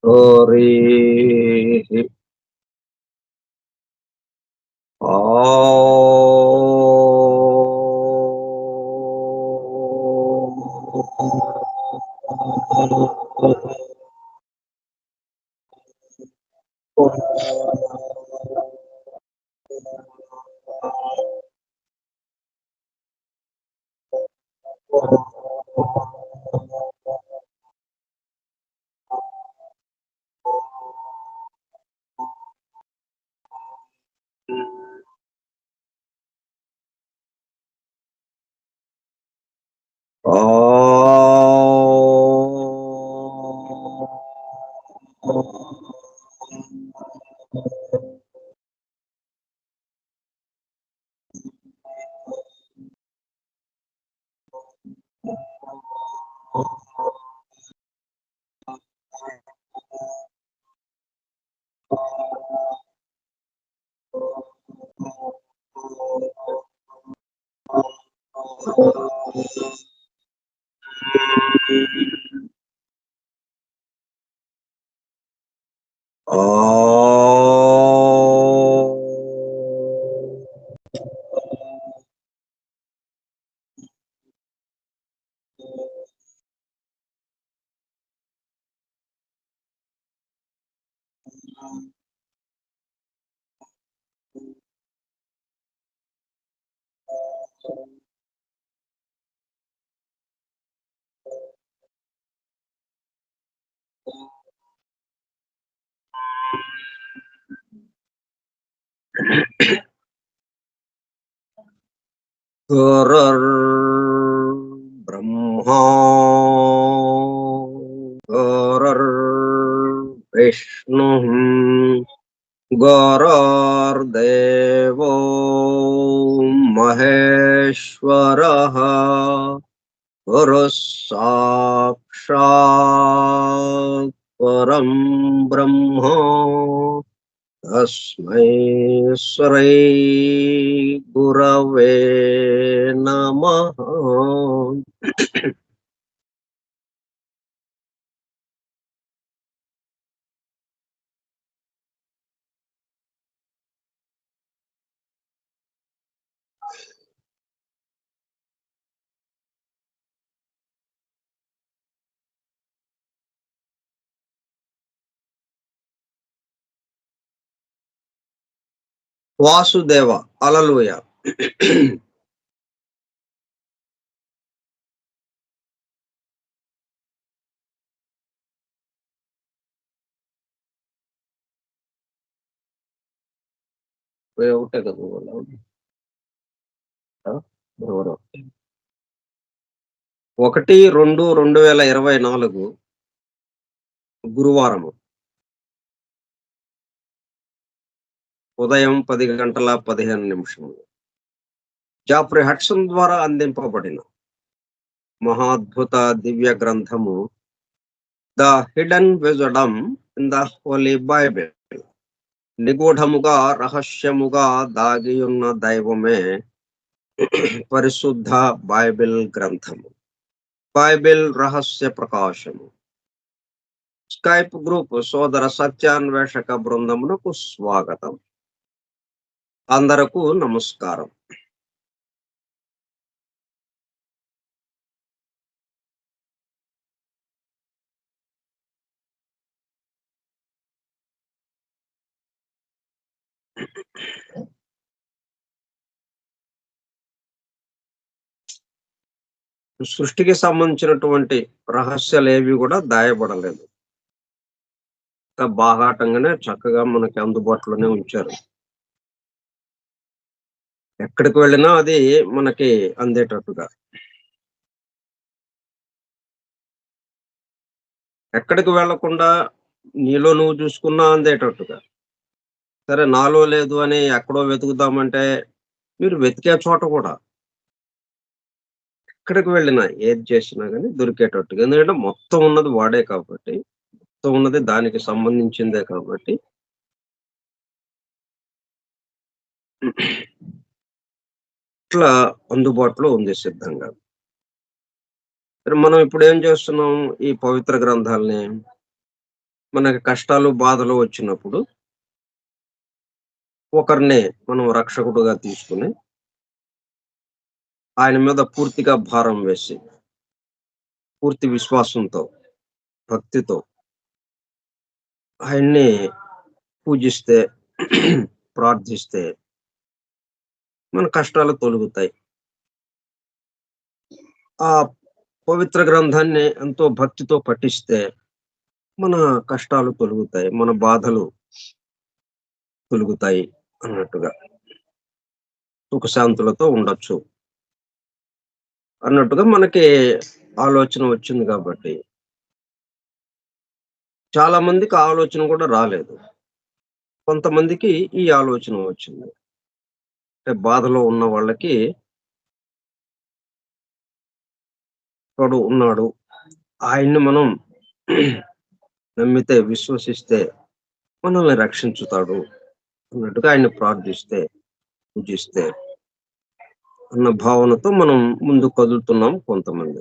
హరి ఆ గురుర్బ్రహ్మా గురుర్విష్ణుః గురుర్దేవో మహేశ్వరః గురుః సాక్షాత్ పరం బ్రహ్మ తస్మై శ్రీ గురవే నమః. వాసుదేవ హల్లెలూయా. ఒకటే కదా 1/2/2024 గురువారము ఉదయం 10:15 జాఫ్రీ హడ్సన్ ద్వారా అందింపబడిన మహాద్భుత దివ్య గ్రంథము the hidden wisdom in the holy Bible. నిగూఢముగా రహస్యముగా దాగియున్న దైవమే పరిశుద్ధ బైబిల్ గ్రంథము. బైబిల్ రహస్య ప్రకాశము. స్కైప్ గ్రూప్ సోదర సత్యాన్వేషక బృందమునకు స్వాగతం. అందరకు నమస్కారం. సృష్టికి సంబంధించినటువంటి రహస్యాలు ఏవి కూడా దాయబడలేదు. బాహాటంగానే చక్కగా మనకి అందుబాటులోనే ఉంచారు. ఎక్కడికి వెళ్ళినా అది మనకి అందేటట్టుగా, ఎక్కడికి వెళ్లకుండా నీలో నువ్వు చూసుకున్నా అందేటట్టుగా. సరే నాలో లేదు అని ఎక్కడో వెతుకుదామంటే మీరు వెతికే చోట కూడా ఎక్కడికి వెళ్ళినా ఏది చేసినా గానీ దొరికేటట్టుగా. ఎందుకంటే మొత్తం ఉన్నది వాడే కాబట్టి, మొత్తం ఉన్నది దానికి సంబంధించిందే కాబట్టి ఇట్లా అందుబాటులో ఉంది సిద్ధంగా. మరి మనం ఇప్పుడు ఏం చేస్తున్నాం? ఈ పవిత్ర గ్రంథాల్ని మనకి కష్టాలు, బాధలు వచ్చినప్పుడు ఒకరిని మనం రక్షకుడుగా తీసుకొని, ఆయన మీద పూర్తిగా భారం వేసి, పూర్తి విశ్వాసంతో, భక్తితో ఆయన్ని పూజిస్తే, ప్రార్థిస్తే మన కష్టాలు తొలగుతాయి. ఆ పవిత్ర గ్రంథాన్ని ఎంతో భక్తితో పఠిస్తే మన కష్టాలు తొలగుతాయి. మన బాధలు తొలగుతాయి అన్నట్టుగా. సుఖశాంతులతో ఉండొచ్చు అన్నట్టుగా మనకి ఆలోచన వచ్చింది కాబట్టి, చాలా మందికి ఆ ఆలోచన కూడా రాలేదు. కొంతమందికి ఈ ఆలోచన వచ్చింది. అంటే బాధలో ఉన్న వాళ్ళకి ఒకడు ఉన్నాడు. ఆయన్ని మనం నమ్మితే, విశ్వసిస్తే మనల్ని రక్షించుతాడు అన్నట్టుగా ఆయన్ని ప్రార్థిస్తే, పూజిస్తే అన్న భావనతో మనం ముందుకు కదులుతున్నాం కొంతమంది.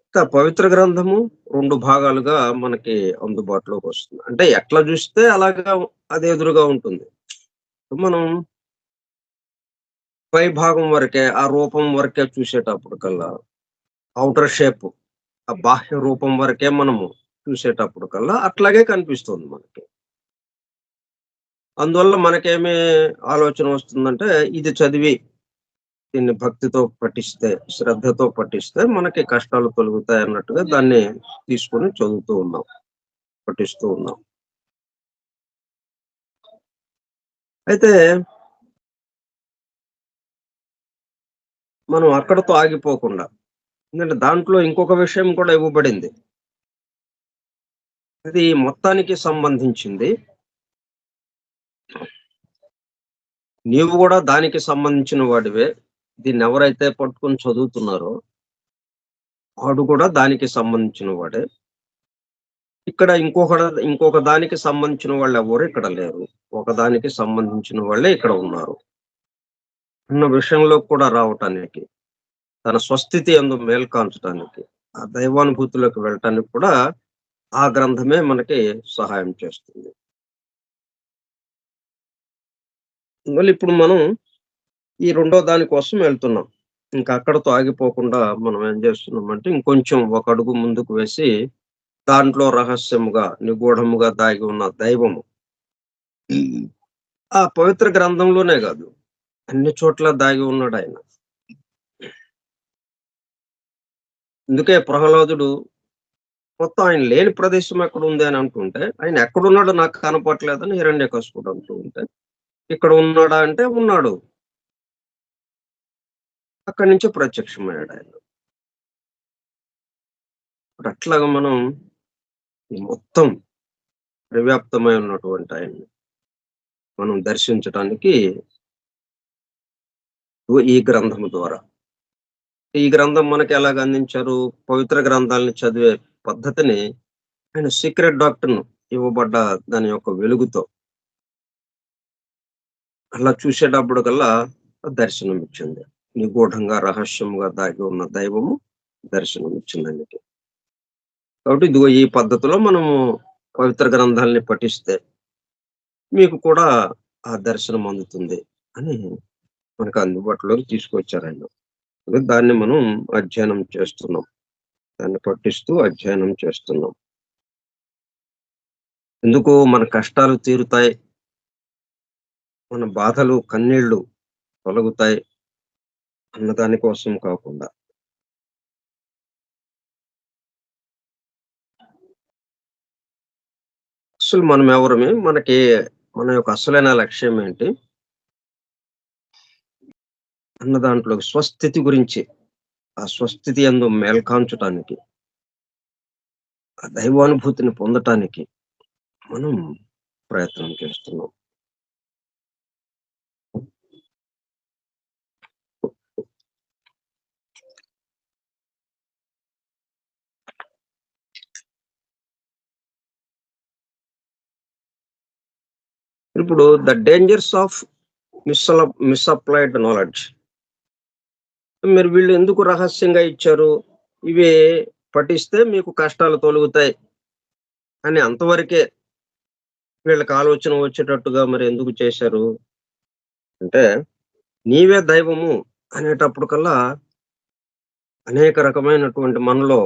ఇంకా పవిత్ర గ్రంథము 2 భాగాలుగా మనకి అందుబాటులోకొస్తుంది. అంటే ఎట్లా జూస్తే అలాగా అది ఎదురుగా ఉంటుంది. మనం పై భాగం వరకే, ఆ రూపం వరకే చూసేటప్పటికల్లా ఔటర్ షేప్, ఆ బాహ్య రూపం వరకే మనము చూసేటప్పటికల్లా అట్లాగే కనిపిస్తుంది మనకి. అందువల్ల మనకేమి ఆలోచన వస్తుందంటే, ఇది చదివి దీన్ని భక్తితో పఠిస్తే, శ్రద్ధతో పఠిస్తే మనకి కష్టాలు తొలగుతాయన్నట్టుగా దాన్ని తీసుకొని చదువుతూ ఉన్నాం. పఠిస్తూ ఉన్నాం. అయితే మనం అక్కడితో ఆగిపోకుండా, ఎందుకంటే దాంట్లో ఇంకొక విషయం కూడా ఇవ్వబడింది. అది మొత్తానికి సంబంధించింది. నీవు గూడా దానికి సంబంధించిన వాడివే. దీన్నెవరైతే పట్టుకొని చదువుతున్నారో, వాడు కూడా దానికి సంబంధించిన వాడే. ఇక్కడ ఇంకొక దానికి సంబంధించిన వాళ్ళెవ్వరు ఇక్కడ లేరు. ఒకదానికి సంబంధించిన వాళ్ళే ఇక్కడ ఉన్నారు అన్న విషయంలో కూడా రావటానికి, తన స్వస్థితి యందు మేల్కాంచటానికి, ఆ దైవానుభూతిలోకి వెళ్ళటానికి కూడా ఆ గ్రంథమే మనకి సహాయం చేస్తుంది. మళ్ళీ ఇప్పుడు మనం ఈ రెండో దాని కోసం వెళ్తున్నాం. ఇంకా అక్కడితో ఆగిపోకుండా మనం ఏం చేస్తున్నామంటే, ఇంకొంచెం ఒక అడుగు ముందుకు వేసి, దాంట్లో రహస్యముగా, నిగూఢముగా దాగి ఉన్న దైవము ఆ పవిత్ర గ్రంథంలోనే గాదు, అన్ని చోట్ల దాగి ఉన్నాడాయన. అందుకే ప్రహ్లాదుడు మొత్తం ఆయన లేని ప్రదేశం ఎక్కడుంది అని అంటుంటే, ఆయన ఎక్కడున్నాడో నాకు కనపట్లేదని హిరణ్యకశిపుడు అంటూ ఉంటే, ఇక్కడ ఉన్నాడా అంటే ఉన్నాడు. అక్కడి నుంచి ప్రత్యక్షమయ్యాడాయన. ఇప్పుడు అట్లాగా మనం ఈ మొత్తం పరివ్యాప్తమై ఉన్నటువంటి ఆయన్ని మనం దర్శించటానికి ఈ గ్రంథము ద్వారా. ఈ గ్రంథం మనకి ఎలాగ అందించారు? పవిత్ర గ్రంథాలను చదివే పద్ధతిని ఆయన సీక్రెట్ డాక్టర్‌ను ఇవ్వబడ్డ దాని యొక్క వెలుగుతో అలా చూసేటప్పటికల్లా దర్శనమిచ్చింది. నిగూఢంగా, రహస్యంగా దాగి ఉన్న దైవము దర్శనమిచ్చిందాయనకి. కాబట్టి ఇదిగో ఈ పద్ధతిలో మనము పవిత్ర గ్రంథాల్ని పఠిస్తే మీకు కూడా ఆ దర్శనం అందుతుంది అని మనకు అందుబాటులోకి తీసుకొచ్చారాయన. దాన్ని మనం అధ్యయనం చేస్తున్నాం. దాన్ని పఠిస్తూ అధ్యయనం చేస్తున్నాం. ఎందుకు మన కష్టాలు తీరుతాయి, మన బాధలు, కన్నీళ్ళు తొలగుతాయి అన్న దాని కోసం కాకుండా. అసలు మనం ఎవరమే, మన యొక్క అసలైన లక్ష్యం ఏంటి అన్న దాంట్లో స్వస్థితి గురించి, ఆ స్వస్థితి యందు మేల్కాంచటానికి, ఆ దైవానుభూతిని పొందటానికి మనం ప్రయత్నం చేస్తున్నాం. ఇప్పుడు ద డేంజర్స్ ఆఫ్ మిస్అప్లైడ్ నాలెడ్జ్. మీరు వీళ్ళు ఎందుకు రహస్యంగా ఇచ్చారు? ఇవి పఠిస్తే మీకు కష్టాలు తొలగుతాయి అని అంతవరకే వీళ్ళకి ఆలోచన వచ్చేటట్టుగా మరి ఎందుకు చేశారు? అంటే నీవే దైవము అనేటప్పటికల్లా అనేక రకమైనటువంటి మనలో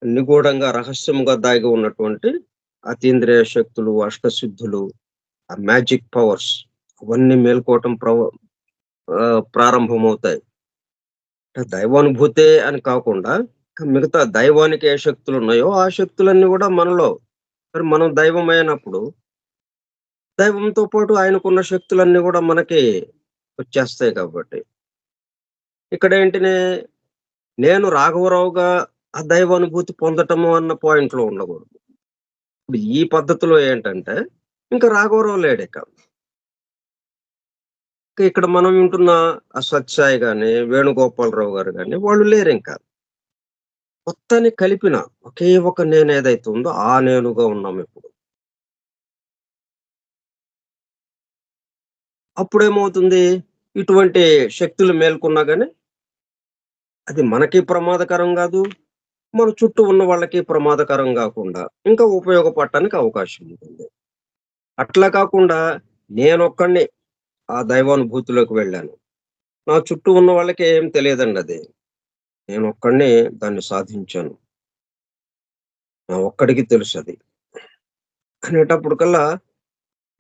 నిగూఢంగా, రహస్యముగా దాగి ఉన్నటువంటి అతీంద్రియ శక్తులు, అష్టసిద్ధులు, ఆ మ్యాజిక్ పవర్స్ అవన్నీ మేల్కోవటం ప్రారంభమవుతాయి. దైవానుభూతే అని కాకుండా మిగతా దైవానికి ఏ శక్తులున్నాయో ఆ శక్తులన్నీ గూడా మనలో మరి మనం దైవమైనప్పుడు దైవంతో పాటు ఆయనకున్న శక్తులన్నీ గూడా మనకి వచ్చేస్తాయి కాబట్టి. ఇక్కడేంటిని నేను రాఘవరావుగా ఆ దైవానుభూతి పొందటము అన్న పాయింట్‌లో ఉండకూడదు. ఇప్పుడు ఈ పద్ధతిలో ఏంటంటే ఇంక రాఘవరావు లేడిక. ఇక్కడ మనం వింటున్న ఆ సత్యసాయి గాని, వేణుగోపాలరావు గారు గాని వాళ్ళు లేరింక. మొత్తాన్ని కలిపిన ఒకే ఒక నేనేదైతే ఉందో ఆ నేనుగా ఉన్నామిప్పుడు. అప్పుడేమవుతుంది? ఇటువంటి శక్తులు మేల్కొన్నా గాని అది మనకి ప్రమాదకరం గాదు. మన చుట్టూ ఉన్న వాళ్ళకి ప్రమాదకరం గాకుండా ఇంకా ఉపయోగపడటానికి అవకాశం ఉంటుంది. అట్లా కాకుండా నేనొక్కడిని ఆ దైవానుభూతిలోకి వెళ్ళాను. నా చుట్టూ ఉన్న వాళ్ళకి ఏం తెలియదండి అది. నేనొక్కడినే దాన్ని సాధించాను. నా ఒక్కడికి తెలుసది. అనేటప్పటికల్లా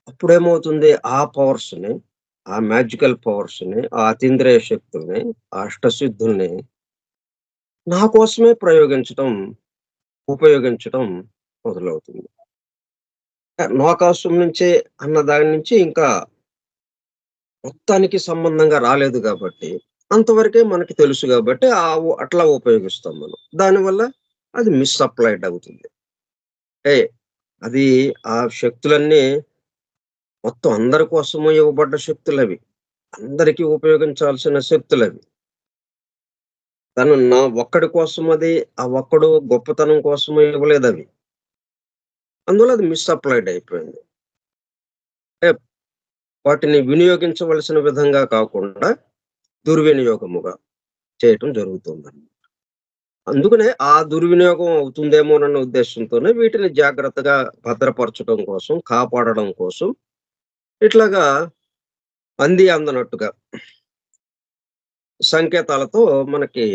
అప్పుడేమవుతుంది ఆ పవర్స్‌ని, ఆ మ్యాజికల్ పవర్స్‌ని, ఆ అతీంద్రియ శక్తుల్ని, ఆ అష్టసిద్ధుల్ని నా కోసమే ఉపయోగించటం మొదలవుతుంది. నా కోసం నుంచే అన్న దాని నుంచి ఇంకా మొత్తానికి సంబంధంగా రాలేదు గాబట్టి, అంతవరకే మనకి తెలుసు గాబట్టి అట్లా ఉపయోగిస్తాం మనం. దానివల్ల అది మిస్‌అప్లైడ్ అవుతుంది. అంటే అది ఆ శక్తులన్నీ మొత్తం అందరి కోసము ఇవ్వబడ్డ శక్తులవి. అందరికీ ఉపయోగించాల్సిన శక్తులవి. తను నా ఒక్కడి కోసం అది ఆ ఒక్కడు గొప్పతనం కోసం ఇవ్వలేదవి. అందువల్ల అది మిస్‌అప్లైడ్ అయిపోయింది. అంటే వాటిని వినియోగించవలసిన విధంగా కాకుండా దుర్వినియోగముగా చేయటం జరుగుతుందండి. అందుకనే ఆ దుర్వినియోగం అవుతుందేమోనన్న ఉద్దేశ్యంతోనే వీటిని జాగ్రత్తగా భద్రపరచడం కోసం, కాపాడడం కోసం ఇట్లాగా అంది అందనట్టుగా సంకేతాలతో మనకి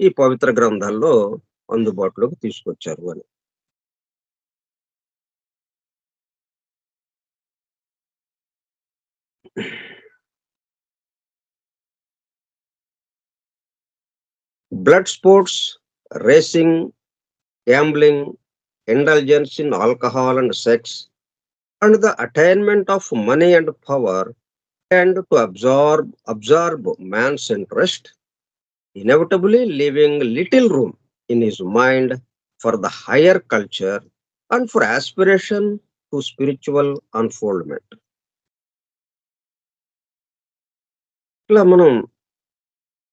ఈ పవిత్ర గ్రంథాల్లో అందుబాటులోకి తీసుకొచ్చారు అని. Blood sports, racing, gambling, indulgence in alcohol and sex, and the attainment of money and power tend to absorb man's interest, inevitably leaving little room in his mind for the higher culture and for aspiration to spiritual unfoldment. ఇలా మనం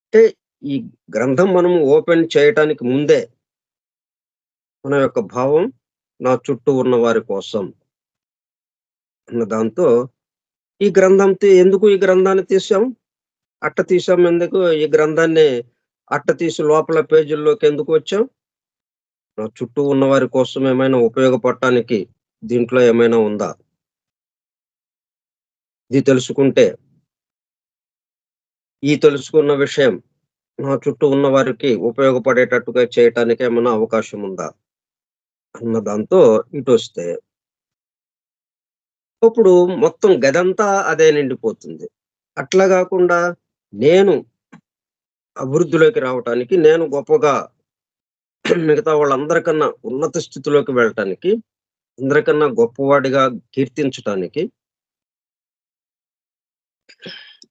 అంటే ఈ గ్రంథం మనం open చేయటానికి ముందే మన యొక్క భావం నా చుట్టూ ఉన్న వారి కోసం అన్న దాంతో ఎందుకు ఈ గ్రంథాన్ని తీసాం? అట్ట తీసాం ఎందుకు? ఈ గ్రంథాన్ని అట్ట తీసి లోపల పేజీల్లోకి ఎందుకు వచ్చాం? నా చుట్టూ ఉన్నవారి కోసం ఏమైనా ఉపయోగపడటానికి దీంట్లో ఏమైనా ఉందా? ఇది తెలుసుకుంటే, ఈ తెలుసుకున్న విషయం నా చుట్టూ ఉన్న వారికి ఉపయోగపడేటట్టుగా చేయటానికి ఏమన్నా అవకాశం ఉందా? అన్న దాంతో ఇటొస్తే, ఇప్పుడు మొత్తం గదంతా అదే నిండిపోతుంది. అట్లా గాకుండా నేను అభివృద్ధిలోకి రావటానికి, నేను గొప్పగా మిగతా వాళ్ళందరికన్నా ఉన్నత స్థితిలోకి వెళ్ళటానికి, అందరికన్నా గొప్పవాడిగా కీర్తించటానికి,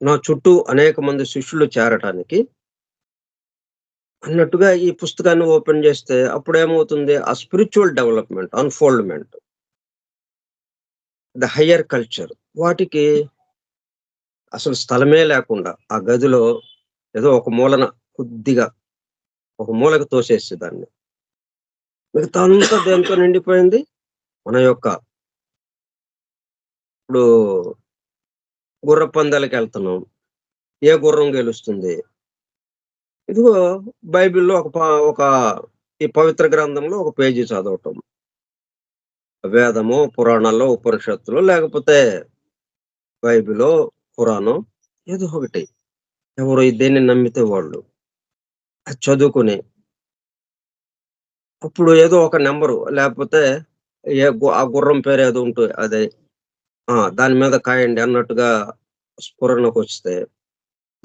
నా చుట్టూ అనేక మంది శిష్యులు చేరటానికి అన్నట్టుగా ఈ పుస్తకాన్ని ఓపెన్ చేస్తే అప్పుడేమవుతుంది? ఆ spiritual development, unfoldment, the higher culture వాటికి అసలు స్థలమే లేకుండా ఆ గదిలో ఏదో ఒక మూలన కొద్దిగా ఒక మూలకు తోసేసేదాన్ని. మిగతా అంతా దేనితో నిండిపోయింది? మన యొక్క ఇప్పుడు గుర్ర పందాలకెళ్తున్నాం. ఏ గుర్రం గెలుస్తుంది? ఇదిగో బైబిల్‌లో ఒక ఈ పవిత్ర గ్రంథంలో ఒక పేజీ చదవటం. వేదమో, పురాణాల్లో, ఉపనిషత్తులో లేకపోతే బైబిలో, ఖురానో ఏదో ఒకటి. ఎవరు దేన్ని నమ్మితే వాళ్ళు. అది చదువుకొని, అప్పుడు ఏదో ఒక నంబరు లేకపోతే ఆ గుర్రం పేరేదో అదే దాని మీద కాయండి అన్నట్టుగా స్ఫురణకొస్తే,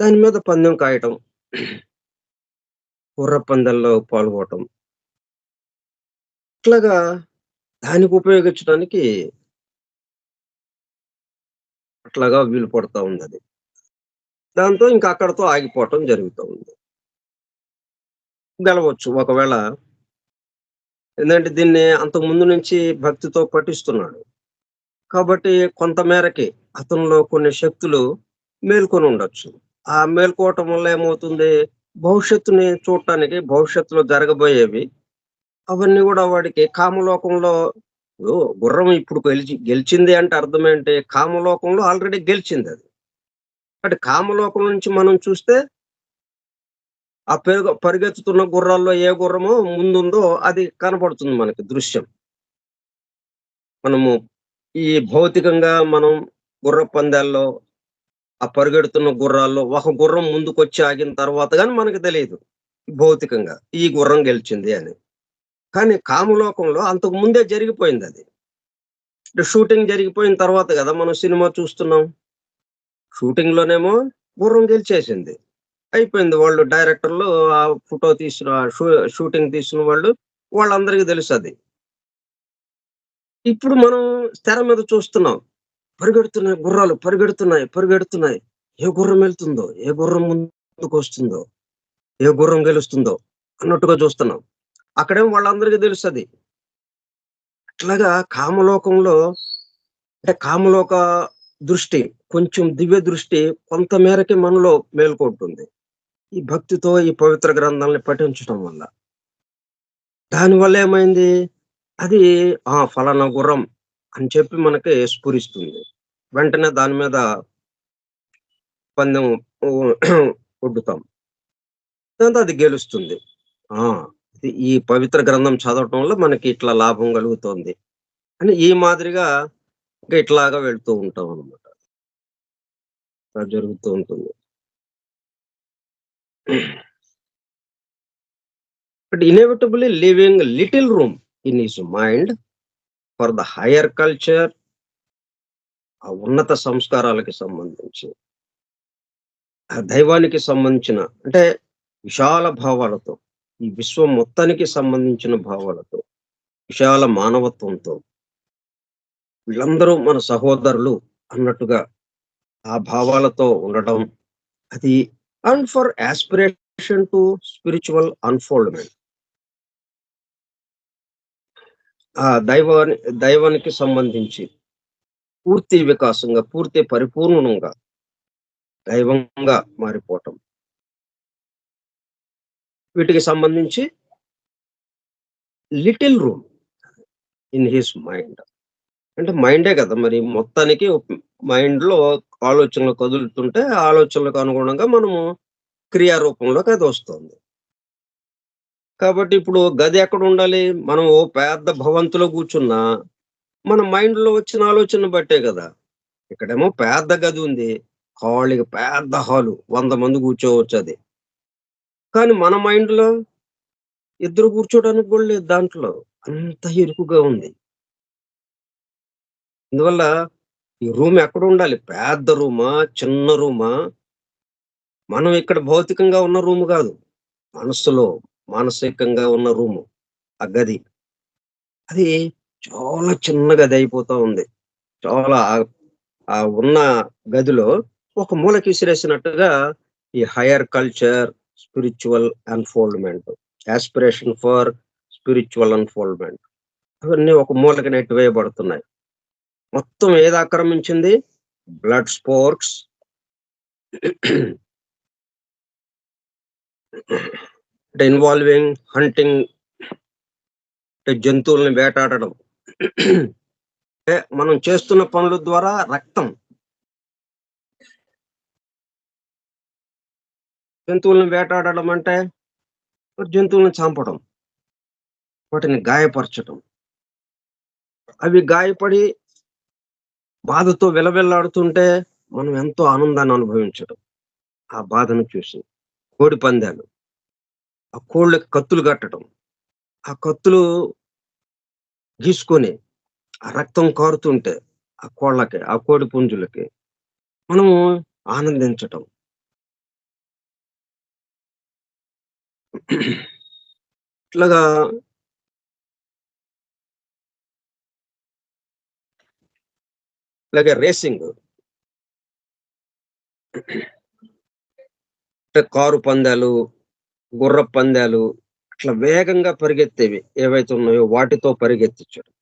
దాని మీద పందెం కాయటం. గుర్ర పందాల్లో పాల్గొవటం. ఇట్లాగా దానికి ఉపయోగించడానికి అట్లాగా వీలు పడతా ఉందది. దాంతో ఇంక అక్కడితో ఆగిపోవటం జరుగుతూ ఉంది. గెలవచ్చు ఒకవేళ ఏందంటే దీన్ని అంతకు ముందు నుంచి భక్తితో పఠిస్తున్నాడు. కాబట్టి కొంత మేరకి అతనిలో కొన్ని శక్తులు మేల్కొనుండొచ్చు. ఆ మేల్కోవటం వల్ల ఏమవుతుంది, భవిష్యత్తుని చూడటానికి భవిష్యత్తులో జరగబోయేవి అవన్నీ గూడా వాడికి కామలోకంలో ఇప్పుడు గుర్రం ఇప్పుడు గెలిచింది అంటే అర్థమేంటి? కామలోకంలో ఆల్రెడీ గెలిచిందది. అంటే కామలోకం నుంచి మనం చూస్తే ఆ పరిగెత్తుతున్న గుర్రాల్లో ఏ గుర్రమో ముందుందో అది కనపడుతుంది మనకి దృశ్యం. మనము ఈ భౌతికంగా మనం గుర్రపు పందాల్లో ఆ పరిగెడుతున్న గుర్రాల్లో ఒక గుర్రం ముందుకొచ్చి ఆగిన తర్వాత గాని మనకు తెలీదు. భౌతికంగా ఈ గుర్రం గెలిచింది అని. కానీ కామలోకంలో అంతకు ముందే జరిగిపోయిందది. షూటింగ్ జరిగిపోయిన తర్వాత గదా! మనం సినిమా చూస్తున్నాం. షూటింగ్‌లోనేమో గుర్రం గెలిచేసింది. అయిపోయింది. వాళ్ళు డైరెక్టర్లు ఆ ఫోటో తీసిన షూటింగ్ తీసిన వాళ్ళందరికీ తెలుసది. ఇప్పుడు మనం తెర మీద చూస్తున్నాం. పరిగెడుతున్నాయి గుర్రాలు పరిగెడుతున్నాయి, పరిగెడుతున్నాయి. ఏ గుర్రం ఎళ్తుందో, ఏ గుర్రం ముందుకొస్తుందో, ఏ గుర్రం గెలుస్తుందో అన్నట్టుగా చూస్తున్నాం. అక్కడేమో వాళ్ళందరికీ తెలుసది. అట్లాగా కామలోకంలో అంటే కామలోక దృష్టి కొంచెం దివ్య దృష్టి కొంత మేరకి మనలో మేల్కొంటుంది. ఈ భక్తితో ఈ పవిత్ర గ్రంథాల్ని పఠించటం వల్ల. దానివల్ల ఏమైంది? అది ఫలానా గుర్రం అని చెప్పి మనకి స్ఫురిస్తుంది. వెంటనే దాని మీద పందెం ఉ ఒడ్డుతాం. దాంతో అది గెలుస్తుంది. ఆ! ఈ పవిత్ర గ్రంథం చదవటం వల్ల మనకి ఇట్లా లాభం కలుగుతోంది. అని ఈ మాదిరిగా ఇంకా ఇట్లాగా వెళ్తూ ఉంటామనమాట. అలా జరుగుతూ ఉంటుంది. But inevitably leaving little room in his mind for the higher culture, ఆ ఉన్నత సంస్కారాలకి సంబంధించి, ఆ దైవానికి సంబంధించిన అంటే విశాల భావాలతో, ఈ విశ్వం మొత్తానికి సంబంధించిన భావాలతో, విశాల మానవత్వంతో వీళ్ళందరూ మన సహోదరులు అన్నట్టుగా ఆ భావాలతో ఉండడం అది and for aspiration to spiritual unfoldment. ఆ దైవానికి సంబంధించి పూర్తి వికాసంగా, పూర్తి పరిపూర్ణంగా దైవంగా మారిపోవటం. వీటికి సంబంధించి little room in his mind. అంటే మైండే కదా! మరి మొత్తానికి మైండ్‌లో ఆలోచనలు కదులుతుంటే, ఆ ఆలోచనలకు అనుగుణంగా మనము క్రియారూపంలోకి అదొస్తుంది. కాబట్టి ఇప్పుడు గది ఎక్కడుండాలి? మనం ఓ పెద్ద భవంతిలో కూర్చున్నా, మన మైండ్‌లో వచ్చిన ఆలోచనను బట్టే గదా! ఇక్కడేమో పెద్ద గది ఉంది. ఖాళీగా పెద్ద హాలు. 100 మంది కూర్చోవచ్చది. కానీ మన మైండ్‌లో ఇద్దరు కూర్చోడానికి గూడా లేదు దాంట్లో. అంత ఇరుకుగా ఉంది. అందువల్ల ఈ రూమ్ ఎక్కడుండాలి? పెద్ద రూమా? చిన్న రూమా? మనం ఇక్కడ భౌతికంగా ఉన్న రూమ్ గాదు. మనస్సులో, మానసికంగా ఉన్న రూము. ఆ గది. అది చాలా చిన్న గదయిపోతా ఉంది. చాలా ఉన్న గదిలో ఒక మూలకి విసిరేసినట్టుగా ఈ higher culture, spiritual unfoldment, aspiration for spiritual unfoldment అవన్నీ ఒక మూలకి నెట్టివేయబడుతున్నాయి. మొత్తం ఏది ఆక్రమించింది? బ్లడ్ స్పోర్ట్స్ అంటే ఇన్వాల్వింగ్ హంటింగ్ అంటే జంతువుల్ని వేటాడడం. మనం చేస్తున్న పనుల ద్వారా రక్తం, జంతువులను వేటాడడం అంటే జంతువులను చంపడం, వాటిని గాయపరచటం. అవి గాయపడి బాధతో విలవిల్లాడుతుంటే మనం ఎంతో ఆనందాన్ని అనుభవించడం. ఆ బాధను చూసి. కోడి పందాలు, ఆ కోళ్ళకి కత్తులు కట్టడం. ఆ కత్తులు గీసుకొని, ఆ రక్తం కారుతుంటే ఆ కోళ్ళకి, ఆ కోడి పుంజులకి మనము ఆనందించటం. ఇట్లాగా ఇలాగే రేసింగ్ అంటే కారు పందాలు, గుర్రపు పందాలు అట్లా వేగంగా పరిగెత్తేవి ఏవైతే ఉన్నాయో వాటితో పరిగెత్తించడం.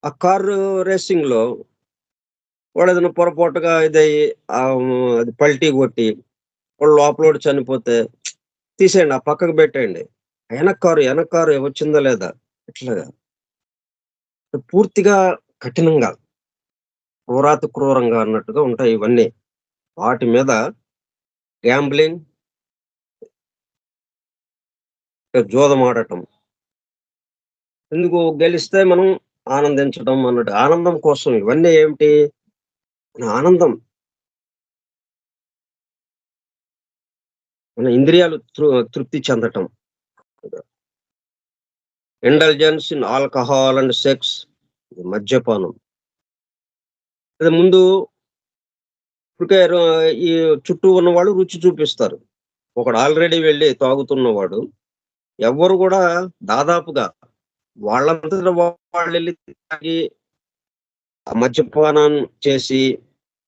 ఆ కారు రేసింగ్‌లో వాడేదైనా పొరపాటుగా ఇదయ్యి అది పల్టీ కొట్టి వాడు లోపలోడు చనిపోతే తీసేయండి. ఆ పక్కకు పెట్టేయండి. ఎనక కారు వచ్చిందా లేదా? ఇట్లాగా పూర్తిగా కఠినంగా, క్రూరాతి క్రూరంగా అన్నట్టుగా ఉంటాయి ఇవన్నీ. వాటి మీద గ్యాంబ్లింగ్, జూదమాడటం. ఎందుకు గెలిస్తే మనం ఆనందించడం అన్నట్టు. ఆనందం కోసం ఇవన్నీ ఏమిటి? మన ఆనందం. మన ఇంద్రియాలు తృప్తి చెందటం. Indulgence in alcohol and sex, మద్యపానం. అది ముందు ఇప్పటికే ఈ చుట్టూ ఉన్నవాళ్ళు రుచి చూపిస్తారు. ఒకడు ఆల్రెడీ వెళ్లి తాగుతున్నవాడు, ఎవ్వరు గూడా దాదాపుగా వాళ్ళంతట వాళ్ళెళ్లి తాగి, ఆ మద్యపానం చేసి,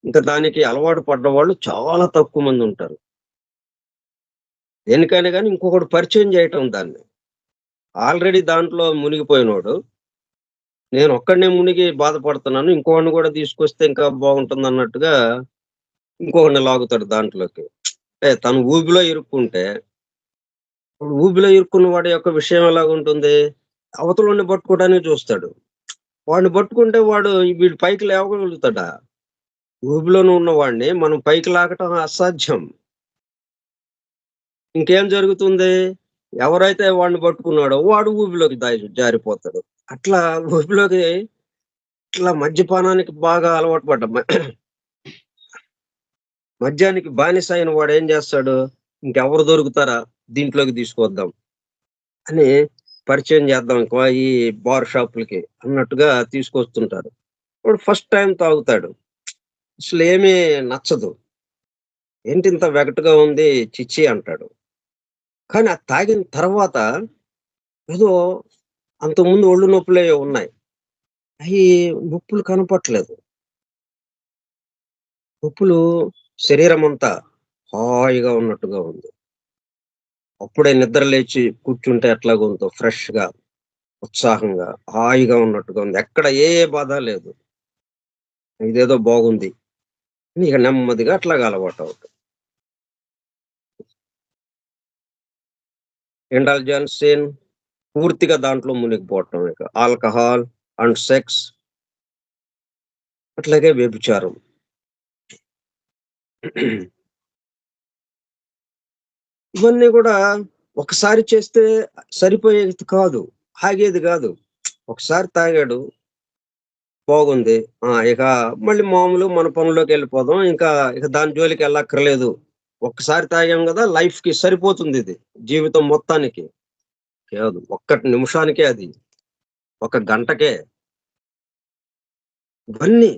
ఇంకా దానికి అలవాటు పడ్డవాళ్ళు చాలా తక్కువ మందుంటారు. దేనికైనా గాని ఇంకొకడు పరిచయం చేయటం దాన్ని. ఆల్రెడీ దాంట్లో మునిగిపోయినోడు, నేనొక్కడినే మునిగి బాధపడుతున్నాను. ఇంకోడిని గూడా తీసుకొస్తే ఇంకా బాగుంటుందన్నట్టుగా ఇంకొకడిని లాగుతాడు దాంట్లోకి. అంటే తను ఊబిలో ఇరుక్కుంటే, ఊబిలో ఇరుక్కున్న వాడి యొక్క విషయం ఎలాగుంటుంది? అవతలోడిని పట్టుకోవడానికి చూస్తాడు. వాడిని పట్టుకుంటే వాడు వీడు పైకి లేవగలుగుతాడా? ఊబిలోనే ఉన్నవాడిని మనం పైకి లాగటం అసాధ్యం. ఇంకేం జరుగుతుంది? ఎవరైతే వాడిని పట్టుకున్నాడో వాడు ఊబిలోకి జారిపోతాడు. అట్లా ఊబిలోకి ఇట్లా మద్యపానానికి బాగా అలవాటు పడ్డ మద్యానికి బానిస అయిన వాడేం చేస్తాడు? ఇంకెవరు దొరుకుతారా? దీంట్లోకి తీసుకొద్దాం అని పరిచయం చేద్దాం ఈ బార్ షాపులకి అన్నట్టుగా తీసుకొస్తుంటారు. వాడు ఫస్ట్ టైమ్ తాగుతాడు. అసలేమీ నచ్చదు. ఏంటింత వెగటుగా ఉంది ఛీ! అంటాడు. కానీ అది తాగిన తర్వాత ఏదో అంతకుముందు ఒళ్ళు నొప్పులేవో ఉన్నాయి. అయి నొప్పులు కనపట్లేదు. నొప్పులు శరీరమంతా హాయిగా ఉన్నట్టుగా ఉంది. అప్పుడే నిద్ర లేచి కూర్చుంటే ఎట్లాగుందో ఫ్రెష్‌గా, ఉత్సాహంగా, హాయిగా ఉన్నట్టుగా ఉంది. ఎక్కడ ఏ బాధ లేదు. ఇదేదో బాగుంది అని ఇక నెమ్మదిగా అట్లాగా అలవాటవుతుంది. ఇండల్జెన్స్ ఇన్ పూర్తిగా దాంట్లో మునిగిపోవటం ఇక. ఆల్కహాల్ అండ్ సెక్స్ అట్లాగే వ్యభిచారం. ఇవన్నీ గూడా ఒకసారి చేస్తే సరిపోయేది కాదు. ఆగేది గాదు. ఒకసారి తాగాడు, బాగుంది. ఇక మళ్ళీ మామూలు మన పనుల్లోకెళ్ళిపోదాం. ఇక దాని జోలికెళ్ళక్కర్లేదు. ఒక్కసారి తాగాం గదా! లైఫ్‌కి సరిపోతుందిది. జీవితం మొత్తానికి. కాదు. ఒక్క నిమిషానికే అది. ఒక గంటకే. ఇవన్నీ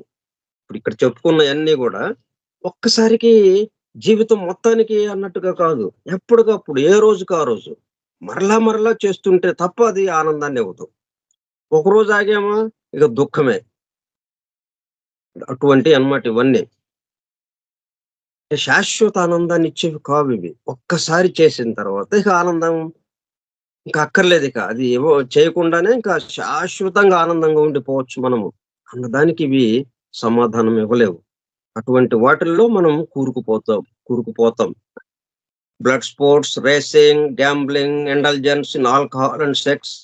ఇప్పుడిక్కడ చెప్పుకున్నయన్నీ గూడా ఒక్కసారికి జీవితం మొత్తానికి అన్నట్టుగా కాదు. ఎప్పటికప్పుడు ఏ రోజుకి ఆ రోజు. మరలా మరలా చేస్తుంటే తప్ప అది ఆనందాన్నివ్వదు. ఒకరోజు ఆగామా ఇక దుఃఖమే. అటువంటియన్నమాట ఇవన్నీ. శాశ్వత ఆనందాన్నిచ్చేవి కావివి. ఒక్కసారి చేసిన తర్వాత ఇక ఆనందం ఇంక అక్కర్లేదిక. అది ఏవో చేయకుండానే ఇంకా శాశ్వతంగా ఆనందంగా ఉండిపోవచ్చు మనము. అన్నదానికి ఇవి సమాధానం ఇవ్వలేవు. అటువంటి వాటిల్లో మనం కూరుకుపోతాం. Blood sports, racing, gambling, indulgence in alcohol and sex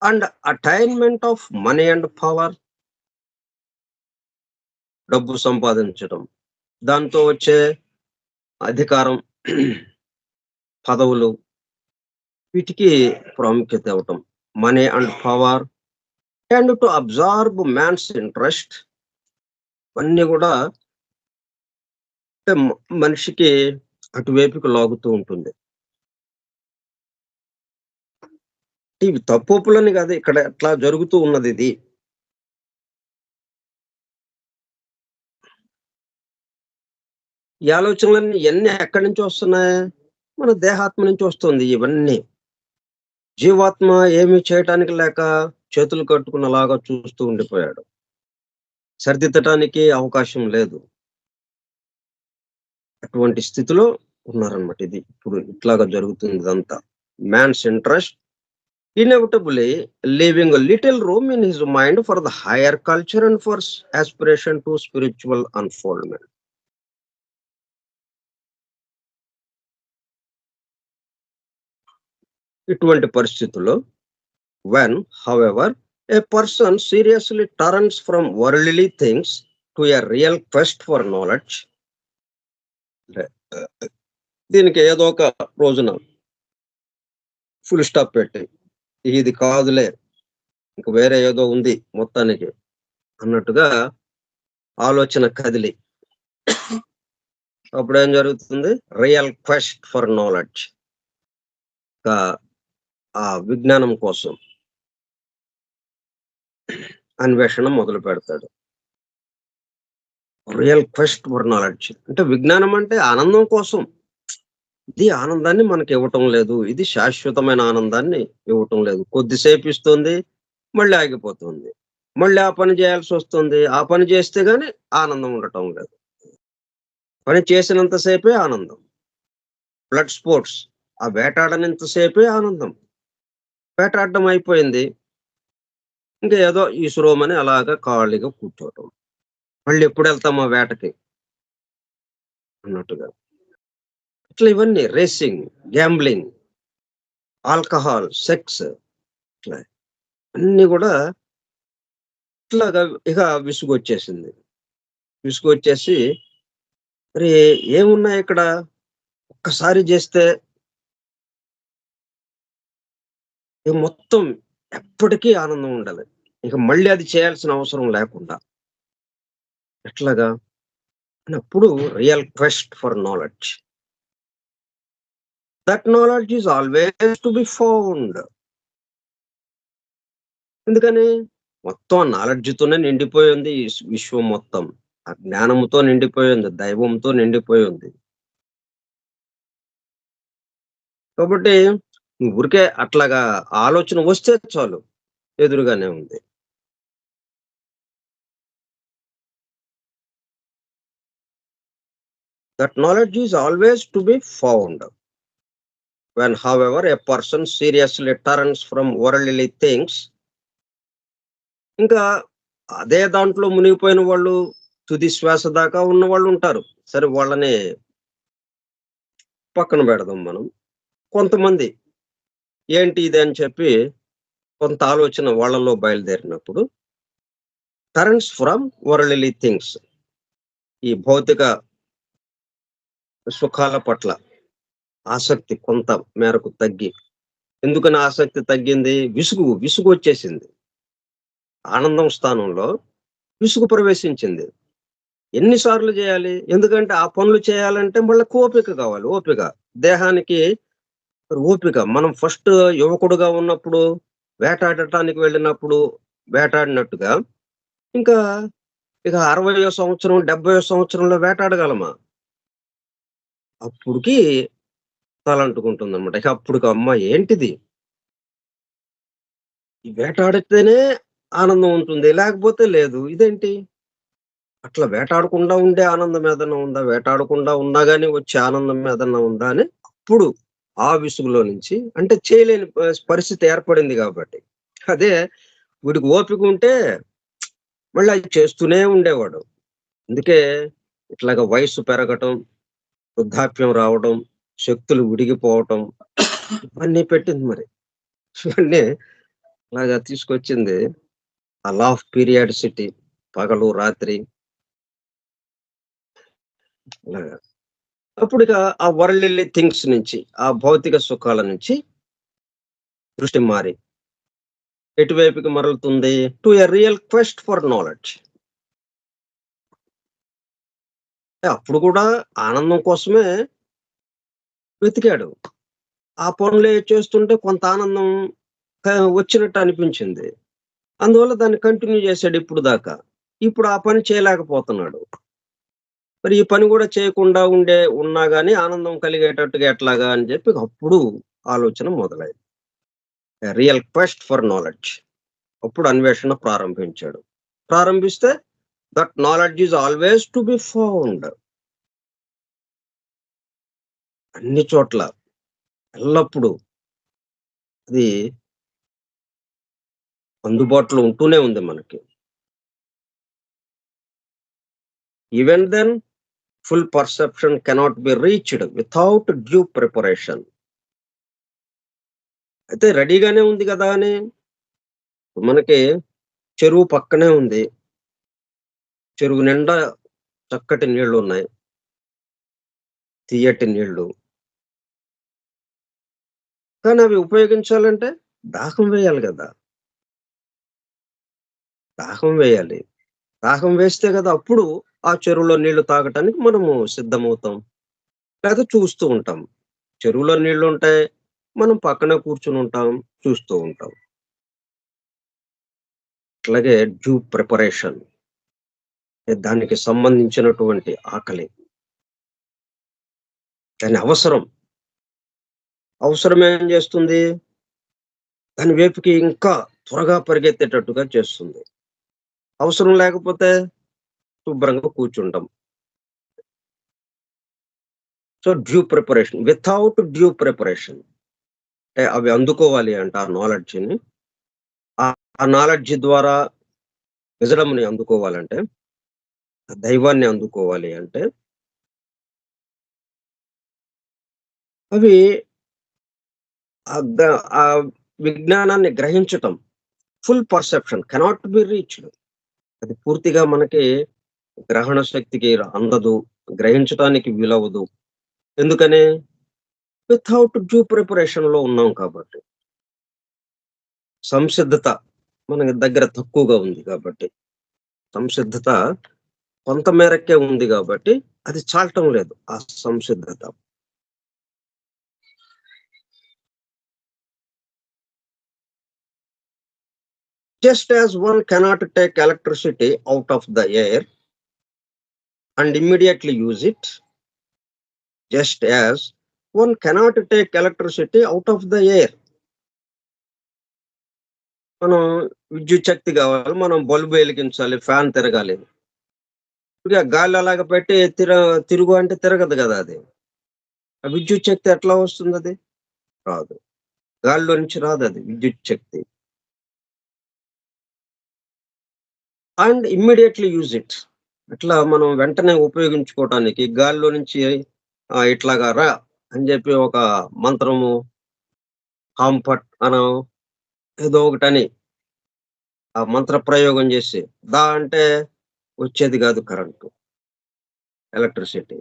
and attainment of money and power, డబ్బు సంపాదించడం, దాంతో వచ్చే అధికారం, పదవులు, వీటికి ప్రాముఖ్యత ఇవ్వటం. Money and power and to absorb man's interest, అన్నీ కూడా అంటే మనిషికి అటువైపుకి లాగుతూ ఉంటుంది. ఇవి తప్పులని కాదు, ఇక్కడ ఎట్లా జరుగుతూ ఉన్నది ఇది. ఈ ఆలోచనలన్నీ ఇవన్నీ ఎక్కడి నుంచి వస్తున్నాయి? మన దేహాత్మ నుంచి వస్తుంది ఇవన్నీ. జీవాత్మ ఏమి చేయటానికి లేక చేతులు కట్టుకున్నలాగా చూస్తూ ఉండిపోయాడు. సరిదిద్దటానికి అవకాశం లేదు. అటువంటి స్థితిలో ఉన్నారన్నమాట. ఇది ఇప్పుడు ఇట్లాగా జరుగుతుంది ఇదంతా. Man's interest inevitably leaving a little room in his mind for the higher culture and for aspiration to spiritual unfoldment. ఇటువంటి పరిస్థితుల్లో when, however, a person seriously turns from worldly things to a real quest for knowledge, దీనికి ఏదో ఒక రోజున full stop పెట్టి ఇది కాదులే, ఇంక వేరే ఏదో ఉంది మొత్తానికి అన్నట్టుగా ఆలోచన కదిలి, అప్పుడు ఏం జరుగుతుంది? రియల్ క్వెస్ట్ ఫర్ నాలెడ్జ్, ఆ విజ్ఞానం కోసం అన్వేషణ మొదలు పెడతాడు. రియల్ క్వెస్ట్ ఫర్ నాలెడ్జ్ అంటే విజ్ఞానం అంటే ఆనందం కోసం. ఇది ఆనందాన్ని మనకి ఇవ్వటం లేదు, ఇది శాశ్వతమైన ఆనందాన్ని ఇవ్వటం లేదు. కొద్దిసేపు ఇస్తుంది, మళ్ళీ ఆగిపోతుంది, మళ్ళీ ఆ పని చేయాల్సి వస్తుంది. ఆ పని చేస్తే గానీ ఆనందం ఉండటం లేదు. పని చేసినంతసేపే ఆనందం. బ్లడ్ స్పోర్ట్స్, ఆ వేటాడనంతసేపే ఆనందం. వేటాడడం అయిపోయింది, ఇంకా ఏదో ఈశ్వరోమని అలాగా ఖాళీగా కూర్చోవటం. మళ్ళీ ఎప్పుడు వెళ్తామా వేటకి అన్నట్టుగా. ఇట్లా ఇవన్నీ రేసింగ్, గ్యాంబ్లింగ్, ఆల్కహాల్, సెక్స్, ఇట్లా అన్ని కూడా ఇట్లాగా ఇక విసుగు వచ్చేసింది. విసుగు వచ్చేసి మరి ఏమున్నాయి ఇక్కడ, ఒక్కసారి చేస్తే మొత్తం ఎప్పటికీ ఆనందం ఉండాలి, ఇక మళ్ళీ అది చేయాల్సిన అవసరం లేకుండా ఎట్లాగా అన్నప్పుడు real quest for knowledge. That knowledge is always to be found. ఎందుకని? మొత్తం నాలెడ్జ్తోనే నిండిపోయింది ఈ విశ్వం మొత్తం. ఆ జ్ఞానంతో నిండిపోయింది, దైవంతో నిండిపోయింది. కాబట్టి ఊరికే అట్లాగా ఆలోచన వస్తే చాలు, ఎదురుగానే ఉంది. That knowledge is always to be found. When, however, a person seriously turns from worldly things, ఇంకా అదే దాంట్లో మునిగిపోయిన వాళ్ళు తుది శ్వాస దాకా ఉన్న వాళ్ళు ఉంటారు. సరే, వాళ్ళని పక్కన పెడదాం మనం. కొంతమంది ఏంటి ఇది అని చెప్పి కొంత ఆలోచన వాళ్ళలో బయలుదేరినప్పుడు టర్న్స్ ఫ్రమ్ వరల్డ్లీ థింగ్స్, ఈ భౌతిక సుఖాల పట్ల ఆసక్తి కొంత మేరకు తగ్గి. ఎందుకని ఆసక్తి తగ్గింది? విసుగు వచ్చేసింది. ఆనందం స్థానంలో విసుగు ప్రవేశించింది. ఎన్నిసార్లు చేయాలి? ఎందుకంటే ఆ పనులు చేయాలంటే మళ్ళీ ఓపిక కావాలి. ఓపిక, దేహానికి ఓపిక. మనం ఫస్ట్ యువకుడుగా ఉన్నప్పుడు వేటాడటానికి వెళ్ళినప్పుడు వేటాడినట్టుగా ఇంకా ఇక 60వ సంవత్సరం 70వ సంవత్సరంలో వేటాడగలమా? అప్పుడుకి తలంటుకుంటుంది అనమాట. ఇక అప్పుడు అమ్మ ఏంటిది, ఈ వేటాడితేనే ఆనందం ఉంటుంది, లేకపోతే లేదు. ఇదేంటి అట్లా వేటాడకుండా ఉండే ఆనందం ఏదన్నా ఉందా? వేటాడకుండా ఉన్నా గానీ వచ్చే ఆనందం ఏదన్నా ఉందా అని అప్పుడు ఆ విసుగులో నుంచి, అంటే చేయలేని పరిస్థితి ఏర్పడింది కాబట్టి. అదే వీడికి ఓపిక ఉంటే మళ్ళీ అది చేస్తూనే ఉండేవాడు. అందుకే ఇట్లాగా వయస్సు పెరగటం, వృద్ధాప్యం రావడం, శక్తులు విడిగిపోవటం ఇవన్నీ పెట్టింది మరి. ఇవన్నీ అలాగా తీసుకొచ్చింది ఆ లా ఆఫ్ పీరియాడిసిటీ, పగలు, రాత్రి అలాగా. అప్పుడిక ఆ వరల్డ్‌లీ థింగ్స్ నుంచి, ఆ భౌతిక సుఖాల నుంచి దృష్టి మారి ఎటువైపుకి మరలుతుంది? To a real quest for knowledge. అప్పుడు కూడా ఆనందం కోసమే వెతికాడు. ఆ పనులే చేస్తుంటే కొంత ఆనందం వచ్చినట్టు అనిపించింది. అందువల్ల దాన్ని కంటిన్యూ చేశాడు ఇప్పుడు దాకా. ఇప్పుడు ఆ పని చేయలేకపోతున్నాడు. మరి ఈ పని కూడా చేయకుండా ఉన్నా గాని ఆనందం కలిగేటట్టుగా ఎట్లాగా అని చెప్పి అప్పుడు ఆలోచన మొదలైంది. Real quest for knowledge. అప్పుడు అన్వేషణ ప్రారంభించాడు. ప్రారంభిస్తే that knowledge is always to be found. అన్ని చోట్ల ఎల్లప్పుడూ అది అందుబాటులో ఉంటూనే ఉంది మనకి. Even then full perception cannot be reached without due preparation. అయితే రెడీగానే ఉంది కదా అని మనకి చెరువు పక్కనే ఉంది. చెరువు నిండా చక్కటి నీళ్లున్నాయి. తియ్యటి నీళ్లు. కానీ అవి ఉపయోగించాలంటే దాహం వేయాలి గదా! దాహం వేయాలి. దాహం వేస్తే గదా అప్పుడు ఆ చెరువులో నీళ్లు తాగటానికి మనము సిద్ధమవుతాం. లేతే చూస్తూ ఉంటాం. చెరువులో నీళ్లుంటాయి. మనం పక్కనే కూర్చొనుంటాం. చూస్తూ ఉంటాం. అట్లాగే డ్యూ ప్రిపరేషన్. దానికి సంబంధించినటువంటి ఆకలి. దాని అవసరం. అవసరం ఏం జేస్తుంది? దాని వైపుకి ఇంకా త్వరగా పరిగెత్తేటట్టుగా చేస్తుంది. అవసరం లేకపోతే శుభ్రంగా కూర్చుంటాం. So, due preparation. Without due preparation. అంటే అవి అందుకోవాలి అంట ఆ నాలెడ్జ్‌ని. ఆ నాలెడ్జ్ ద్వారా విజడమ్‌ని అందుకోవాలంటే, దైవాన్ని అందుకోవాలి అంటే, అవి ఆ విజ్ఞానాన్ని గ్రహించటం. Full perception cannot be reached. అది పూర్తిగా మనకి గ్రహణ శక్తికి అందదు. గ్రహించటానికి వీలవ్వదు. ఎందుకని? వితౌట్ డ్యూ ప్రిపరేషన్‌లో ఉన్నాం కాబట్టి. సంసిద్ధత మన దగ్గర తక్కువగా ఉంది కాబట్టి. సంసిద్ధత కొంత మేరకే ఉంది గాబట్టి, అది చాలటం లేదు ఆ సంసిద్ధత. Just as one cannot take electricity out of the air and immediately use it, just as one cannot take electricity out of the air. మనం విద్యుత్ శక్తి కావాలి. మనం బల్బు వెలిగించాలి. ఫ్యాన్ తిరగాలి. ఇక గాలి అలాగ పెట్టి తిరుగు అంటే తిరగదు గదా అది. ఆ విద్యుత్ శక్తి ఎట్లా వస్తుందది? రాదు. గాలిలో నుంచి రాదది విద్యుత్ శక్తి. And immediately use it. అట్లా మనం వెంటనే ఉపయోగించుకోవటానికి గాలిలో నుంచి ఇట్లాగా రా అని చెప్పి ఒక మంత్రము, హామ్ ఫట్ అనో ఏదో ఒకటని ఆ మంత్ర ప్రయోగం చేసి దా అంటే వచ్చేది కాదు current, electricity.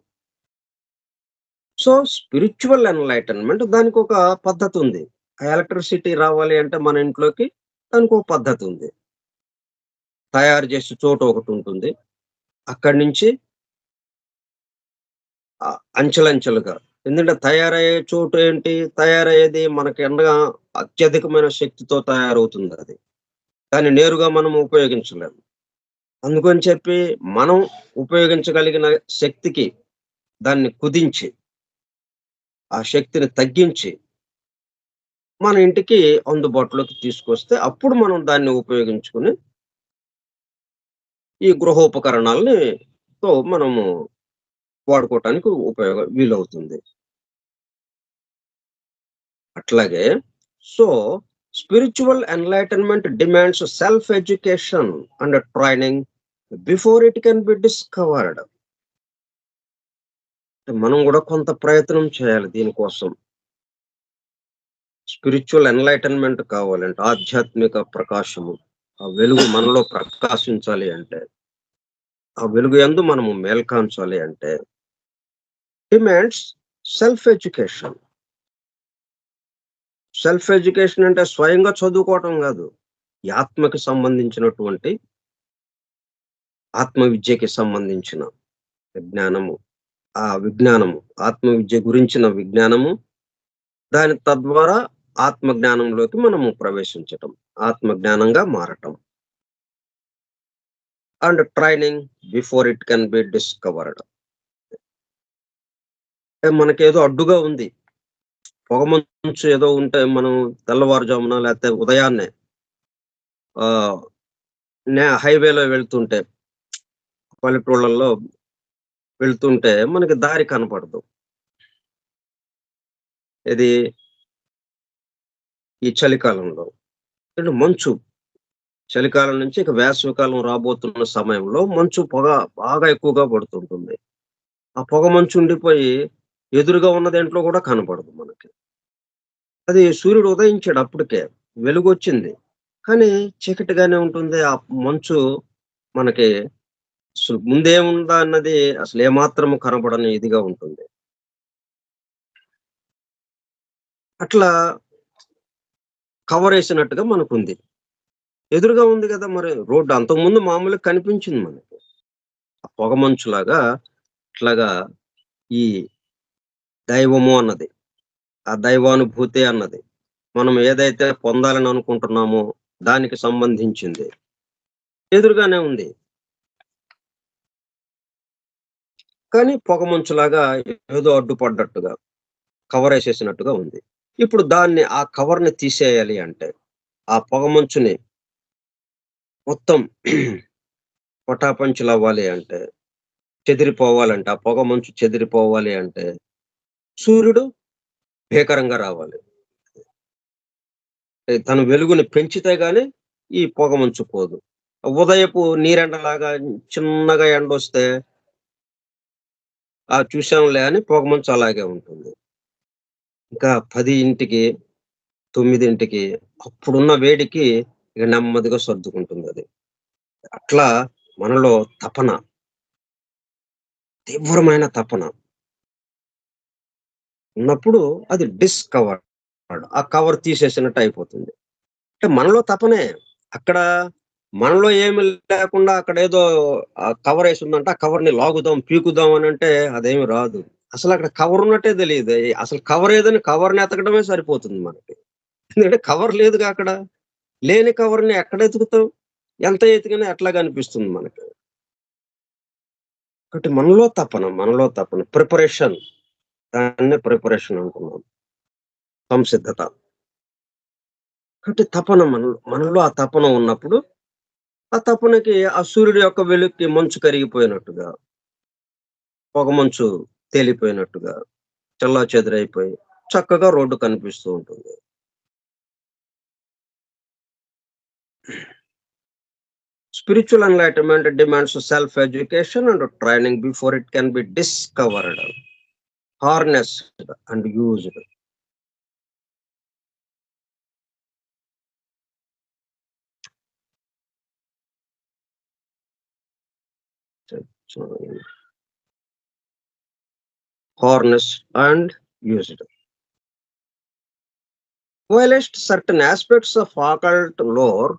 So, spiritual enlightenment దానికొక పద్ధతుంది. ఆ ఎలక్ట్రిసిటీ రావాలి అంటే మన ఇంట్లోకి దానికొక పద్ధతుంది. తయారు చేసే చోటు ఒకటుంటుంది. అక్కడి నుంచి అంచెలంచెలుగా. ఎందుకంటే తయారయ్యే చోటు ఏంటి? తయారయ్యేది మనకి అత్యధికమైన శక్తితో తయారవుతుందది. దాన్ని నేరుగా మనం ఉపయోగించలేము. అందుకని చెప్పి మనం ఉపయోగించగలిగిన శక్తికి దాన్ని కుదించి, ఆ శక్తిని తగ్గించి, మన ఇంటికి అందుబాటులోకి తీసుకొస్తే అప్పుడు మనం దాన్ని ఉపయోగించుకొని ఈ గృహోపకరణాల్ని మనము వాడుకోవటానికి వీలవుతుంది. అట్లాగే so, spiritual enlightenment demands self education and training before it can be discovered. మనం గూడా కొంత ప్రయత్నం చేయాలి దీనికోసం. స్పిరిచువల్ ఎన్లైటన్మెంట్ కావాలంటే, ఆధ్యాత్మిక ప్రకాశము, ఆ వెలుగు మనలో ప్రకాశించాలి అంటే, ఆ వెలుగు యందు మనము మేల్కాంచాలి అంటే, demands self education. Self education అంటే స్వయంగా చదువుకోవటం కాదు. ఈ ఆత్మకి సంబంధించినటువంటి ఆత్మ విద్యకి సంబంధించిన విజ్ఞానము, ఆ విజ్ఞానము, ఆత్మ విద్య గురించిన విజ్ఞానము, దాని తద్వారా ఆత్మ జ్ఞానంలోకి మనము ప్రవేశించటం, ఆత్మ జ్ఞానంగా మారటం. And training before it can be discovered. మనకేదో అడ్డుగా ఉంది. పొగమంచు ఏదో ఉంటే మనం తెల్లవారుజామున లేకపోతే ఉదయాన్నే ఆహ్, హైవేలో వెళ్తుంటే, పల్లెటూళ్ళల్లో వెళ్తుంటే మనకి దారి కనపడదు. ఇది ఈ చలికాలంలో. మంచు, చలికాలం నుంచి ఇక వేసవికాలం రాబోతున్న సమయంలో మంచు పొగ బాగా ఎక్కువగా పడుతుంటుంది. ఆ పొగ మంచు ఉండిపోయి ఎదురుగా ఉన్నదేంట్లో కూడా కనపడదు మనకి. అది సూర్యుడు ఉదయించాడు అప్పటికే. వెలుగొచ్చింది. కానీ చీకటిగానే ఉంటుంది. ఆ మంచు మనకి అసలు ముందేముందా అన్నది అసలు ఏమాత్రము కనపడని ఇదిగా ఉంటుంది. అట్లా కవరేసినట్టుగా మనకుంది. ఎదురుగా ఉంది గదా! మరి రోడ్డు అంతకుముందు మామూలుగా కనిపించింది మనకి. ఆ పొగమంచులాగా ఇట్లాగా ఈ దైవము అన్నది, ఆ దైవానుభూతి అన్నది, మనం ఏదైతే పొందాలని అనుకుంటున్నామో దానికి సంబంధించింది ఎదురుగానే ఉంది. కానీ పొగమంచులాగా ఏదో అడ్డుపడ్డట్టుగా, కవరేసేసినట్టుగా ఉంది. ఇప్పుడు దాన్ని ఆ కవర్‌ని తీసేయాలి అంటే, ఆ పొగమంచుని మొత్తం పటాపంచలవ్వాలి అంటే, చెదిరిపోవాలంటే, ఆ పొగమంచు చెదిరిపోవాలి అంటే, సూర్యుడు భీకరంగా రావాలి. తన వెలుగుని పెంచితే గాని ఈ పొగమంచు పోదు. ఉదయపు నీరెండలాగా చిన్నగా ఎండొస్తే, చూసాంలే అని పొగమంచు అలాగే ఉంటుంది. ఇంకా 10కి, 9కి అప్పుడున్న వేడికి ఇక నెమ్మదిగా సర్దుకుంటుందది. అట్లా మనలో తపన, తీవ్రమైన తపన ఉన్నప్పుడు అది డిస్కవర్డ్. ఆ కవర్ తీసేసినట్టు అయిపోతుంది. అంటే మనలో తపనే. అక్కడ మనలో ఏమి లేకుండా అక్కడేదో కవరేసుందంటే, ఆ కవర్‌ని లాగుదాం, పీకుదాం అనంటే అదేమి రాదు. అసలక్కడ కవర్ ఉన్నట్టే తెలీదు. అసలు కవర్ ఏదని కవర్‌ని ఎతకడమే సరిపోతుంది మనకి. ఎందుకంటే కవర్ లేదుగా అక్కడ. లేని కవర్‌ని ఎక్కడ ఎతుకుతాం? ఎంత ఎతికినా ఎట్లాగా అనిపిస్తుంది మనకి. ఒకటి మనలో తపన ప్రిపరేషన్. దాన్నే ప్రిపరేషన్ అంటున్నాం. సంసిద్ధత. కాబట్టి తపన మనలో ఆ తపన ఉన్నప్పుడు, ఆ తపనకి ఆ సూర్యుడి యొక్క వెలుగుకి మంచు కరిగిపోయినట్టుగా, పొగమంచు తేలిపోయినట్టుగా, చెల్లాచెదురైపోయి చక్కగా రోడ్డు కనిపిస్తూ ఉంటుంది. Spiritual enlightenment demands self education and training before it can be discovered, harnessed and used. Harnessed and used. Whilst certain aspects of occult lore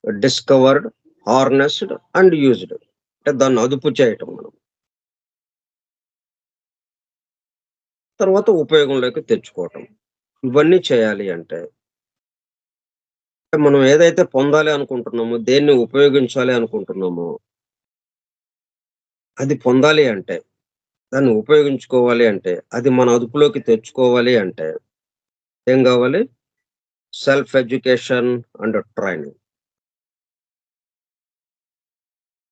discovered, harnessed and used. అంటే దాన్ని అదుపు చేయటం మనం. తర్వాత ఉపయోగంలోకి తెచ్చుకోవటం. ఇవన్నీ చేయాలి అంటే మనం ఏదైతే పొందాలి అనుకుంటున్నామో, దేన్ని ఉపయోగించాలి అనుకుంటున్నామో, అది పొందాలి అంటే, దాన్ని ఉపయోగించుకోవాలి అంటే, అది మన అదుపులోకి తెచ్చుకోవాలి అంటే ఏం గావాలి? Self education and training.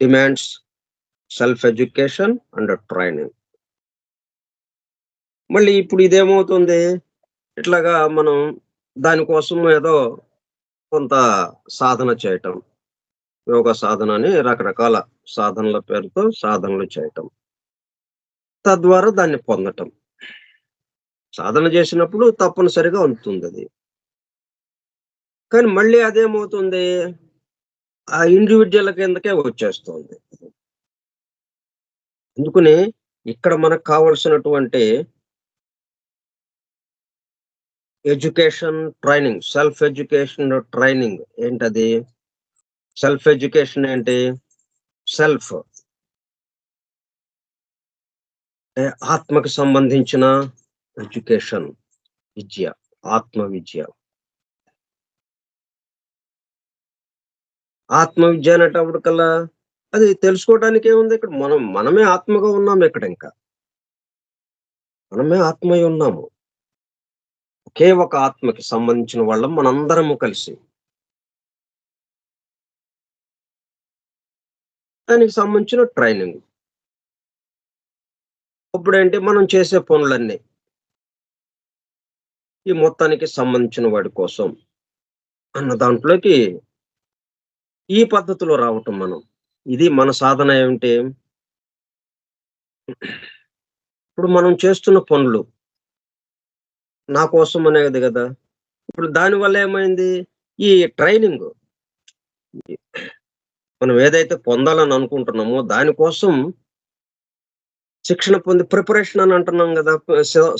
Demands self education and training. మళ్ళీ ఇప్పుడు ఇదేమవుతుంది? ఇట్లాగా మనం దానికోసం ఏదో కొంత సాధన చేయటం. యోగ సాధన అని రకరకాల సాధనల పేరుతో సాధనలు చేయటం. తద్వారా దాన్ని పొందటం. సాధన చేసినప్పుడు తప్పనిసరిగా అందుతుందది. కానీ మళ్ళీ అదేమవుతుంది? ఆ ఇండివిడ్యువల్ కిందకే వచ్చేస్తుంది. అందుకని ఇక్కడ మనకు కావాల్సినటువంటి education, training, self education, training ఏంటది? సెల్ఫ్ ఎడ్యుకేషన్ ఏంటి? సెల్ఫ్ ఆత్మకు సంబంధించిన ఎడ్యుకేషన్, విద్య, ఆత్మ విద్య. ఆత్మ విద్య అనేటప్పటికల్లా అది తెలుసుకోవడానికి ఏముంది ఇక్కడ? మనమే ఆత్మగా ఉన్నాము ఇక్కడ ఇంకా. మనమే ఆత్మై ఉన్నాము. ఒకే ఒక ఆత్మకి సంబంధించిన వాళ్ళం మనందరము కలిసి. దానికి సంబంధించిన ట్రైనింగ్. అప్పుడేంటి మనం చేసే పనులన్నీ ఈ మొత్తానికి సంబంధించిన వాడి కోసం అన్న దాంట్లోకి ఈ పద్ధతిలో రావటం మనం. ఇది మన సాధన ఏమిటి? ఇప్పుడు మనం చేస్తున్న పనులు నా కోసం అనేది గదా! ఇప్పుడు దానివల్ల ఏమైంది? ఈ ట్రైనింగ్ మనం ఏదైతే పొందాలని అనుకుంటున్నామో దానికోసం శిక్షణ పొంది ప్రిపరేషన్ అని అంటున్నాం గదా!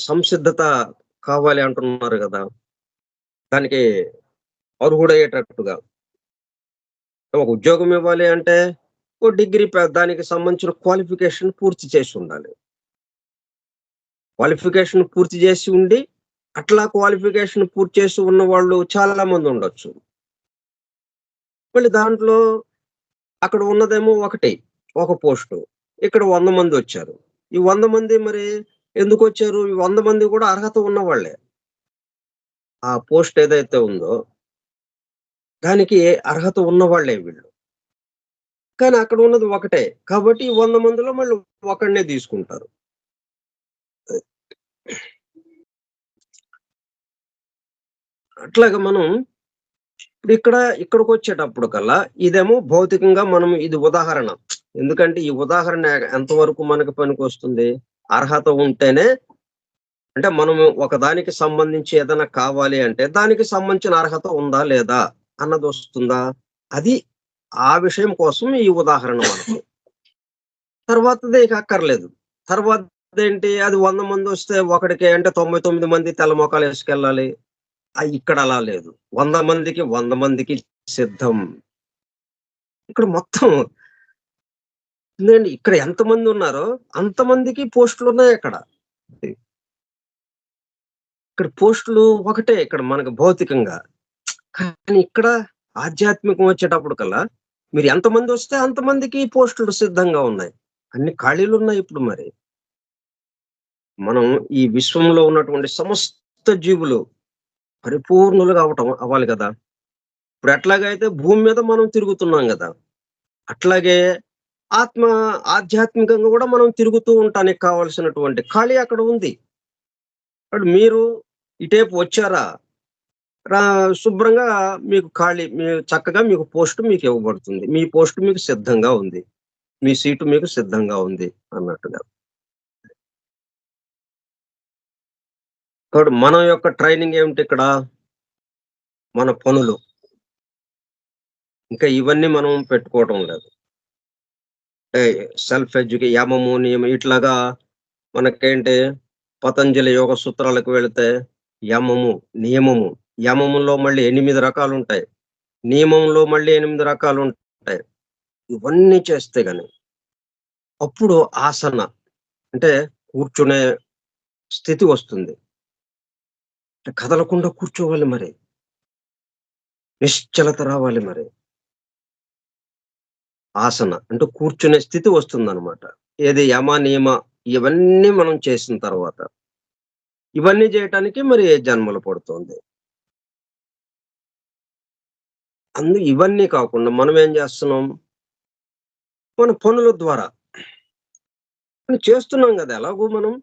సంసిద్ధత కావాలి అంటున్నారు గదా! దానికి అర్హుడయ్యేటట్టుగా. ఒక ఉద్యోగం ఇవ్వాలి అంటే ఓ డిగ్రీ దానికి సంబంధించిన క్వాలిఫికేషన్ పూర్తి చేసి ఉండాలి. క్వాలిఫికేషన్ పూర్తి చేసి ఉండి, అట్లా క్వాలిఫికేషన్ పూర్తి చేసి ఉన్న వాళ్ళు చాలా మంది ఉండొచ్చు. మళ్ళీ దాంట్లో అక్కడ ఉన్నదేమో ఒకటి, ఒక పోస్టు. ఇక్కడ 100 మందొచ్చారు. ఈ 100 మంది మరి ఎందుకొచ్చారు? ఈ 100 మంది కూడా అర్హత ఉన్నవాళ్ళే. ఆ పోస్ట్ ఏదైతే ఉందో, దానికి అర్హత ఉన్నవాళ్ళే వీళ్ళు. కానీ అక్కడ ఉన్నది ఒకటే. కాబట్టి ఈ 100 మందిలో మళ్ళీ ఒకడినే తీసుకుంటారు. అట్లాగా మనం ఇక్కడికొచ్చేటప్పుడు కల్లా ఇదేమో భౌతికంగా మనం ఇది ఉదాహరణ. ఎందుకంటే ఈ ఉదాహరణ ఎంతవరకు మనకు పనికొస్తుంది? అర్హత ఉంటేనే అంటే మనము ఒకదానికి సంబంధించి ఏదైనా కావాలి అంటే దానికి సంబంధించిన అర్హత ఉందా? లేదా? అన్నదొస్తుందా? అది ఆ విషయం కోసం ఈ ఉదాహరణ మనకు. తర్వాతది ఇక అక్కర్లేదు. తర్వాతదేంటి? అది 100 మందొస్తే ఒకడికే అంటే 99 మంది తెల్ల మొఖాలేసుకెళ్ళాలి. ఇక్కడ అలా లేదు. 100 మందికి 100 మందికి సిద్ధం. ఇక్కడ మొత్తం ఏందండి ఇక్కడ ఎంతమంది ఉన్నారో అంతమందికి పోస్టులున్నాయక్కడ. ఇక్కడ పోస్టులు ఒకటే ఇక్కడ మనకు భౌతికంగా. కానీ ఇక్కడ ఆధ్యాత్మికం వచ్చేటప్పటికల్లా మీరు ఎంతమందొస్తే అంతమందికి పోస్టులు సిద్ధంగా ఉన్నాయి. అన్ని ఖాళీలున్నాయి ఇప్పుడు మరి. మనం ఈ విశ్వంలో ఉన్నటువంటి సమస్త జీవులు పరిపూర్ణులుగా అవ్వాలి గదా! ఇప్పుడు ఎట్లాగైతే భూమి మీద మనం తిరుగుతున్నాం గదా! అట్లాగే ఆత్మ ఆధ్యాత్మికంగా గూడా మనం తిరుగుతూ ఉంటానికి కావాల్సినటువంటి ఖాళీ అక్కడ ఉంది. ఇప్పుడు మీరు ఇటేపు వచ్చారా? రా శుభ్రంగా మీకు ఖాళీ చక్కగా మీకు పోస్ట్ మీకివ్వబడుతుంది. మీ పోస్ట్ మీకు సిద్ధంగా ఉంది. మీ సీటు మీకు సిద్ధంగా ఉంది అన్నట్టుగా. కాబట్టి మన యొక్క ట్రైనింగ్ ఏమిటిక్కడ? మన పనులు. ఇంకా ఇవన్నీ మనం పెట్టుకోవటం లేదు. సెల్ఫ్ యమము, నియమం ఇట్లాగా మనకేంటి పతంజలి యోగ సూత్రాలకు వెళితే యమము, నియమము. యమములో మళ్ళీ 8 రకాలుంటాయి. నియమంలో మళ్ళీ 8 రకాలుంటాయి. ఇవన్నీ చేస్తే గాని అప్పుడు ఆసన అంటే కూర్చునే స్థితి వస్తుంది. కదలకుండా కూర్చోవాలి మరి. నిశ్చలత రావాలి మరి. ఆసన అంటే కూర్చునే స్థితి వస్తుందనమాట. ఏది యమ, నియమ ఇవన్నీ మనం చేసిన తర్వాత. ఇవన్నీ జేయటానికి మరి జన్మలు పడుతోంది. ఇవన్నీ కాకుండా మనం ఏం జేస్తున్నాం? మన పనుల ద్వారా మనం చేస్తున్నాం గదా! ఎలాగో మనం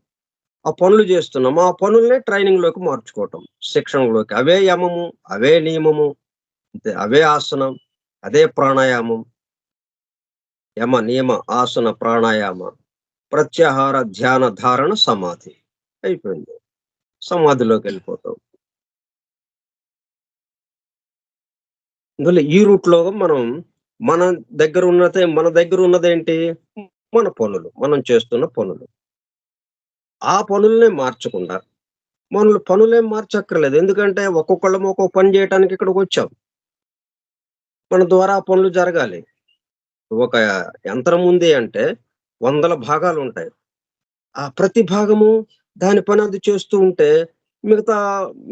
ఆ పనులు జేస్తున్నాం. ఆ పనుల్నే ట్రైనింగ్‌లోకి మార్చుకోవటం. శిక్షణలోకి. అవే యమము, అవే నియమము, అంతే అవే ఆసనం, అదే ప్రాణాయామం. యమ, నియమ, ఆసన, ప్రాణాయామ, ప్రత్యాహార, ధ్యాన, ధారణ, సమాధి. అయిపోయింది. సమాధిలోకెళ్ళిపోతాం. అందువల్ల ఈ రూట్‌లో మనం మన మన దగ్గర ఉన్నదేంటి? మన పనులు. మనం చేస్తున్న పనులు. ఆ పనులనే మార్చకుండా పనులేం మార్చక్కర్లేదు. ఎందుకంటే ఒక్కొక్కళ్ళం ఒక్కో పని జేయటానికి ఇక్కడికొచ్చాం. మన ద్వారా ఆ పనులు జరగాలి. ఒక యంత్రం ఉంది అంటే వందల భాగాలుంటాయి. ఆ ప్రతి భాగము దాని పని అది చేస్తూ ఉంటే మిగతా,